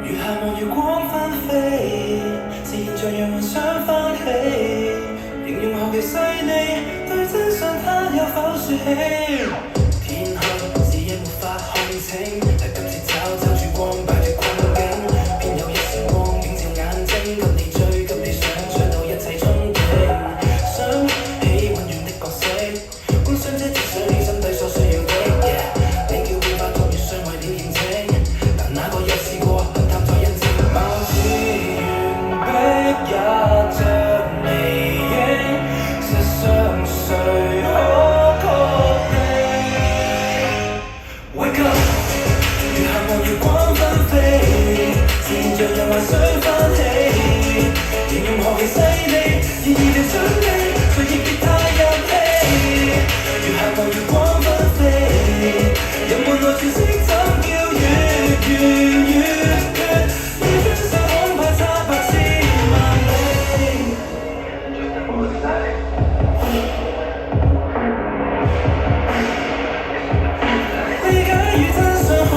月下望月光翻飛，自然像讓幻想翻起，形容後期細膩，對真相他有否説起？天黑視野沒法看清，但今次找住光擺脱困境，偏有一線光映照眼睛，給你追，給你想，想到一切憧憬，想起溫軟的角色，觀想這次想你心底所需要的。你叫變化昨夜相為了認證，但那個有試過去探索印證，貌似完璧也像離影，實上誰可確定 ？Wake up， 月下望月光紛飛，自然像讓幻想翻起，形容何其細膩，然而地想你，卻亦別太入戲。月下望月光紛飛，人們來詮釋怎叫月圓月缺，要將出手恐怕差百千萬里。理解與真相恐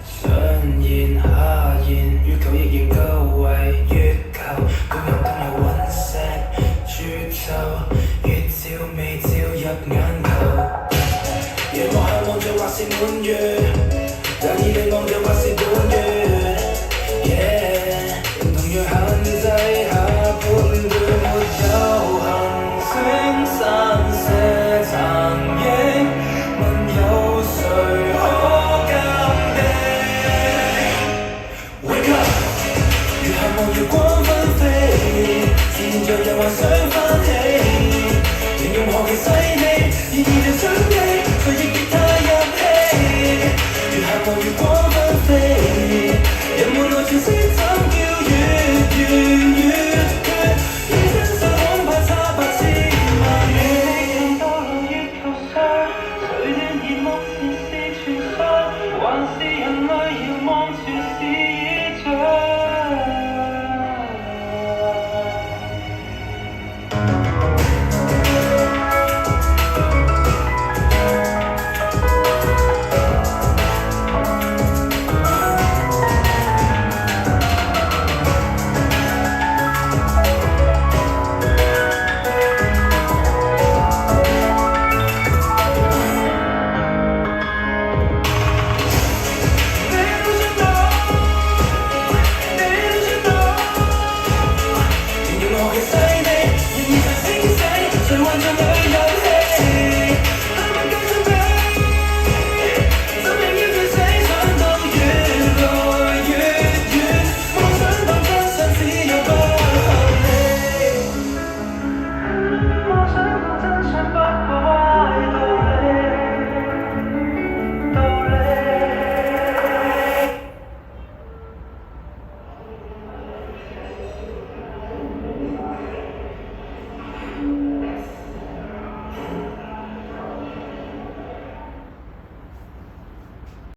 上言下言，月球亦仍舊為月球，今有隕石鑄就，月照未照入眼球。夜幕下望着或是滿月，但以你望着或是半月。同樣限制下判斷，沒有行星散射殘影，問有誰可鑑定 ？Wake up， 月下望月光紛飛，自然像讓幻想翻起，形容何其細膩，然而就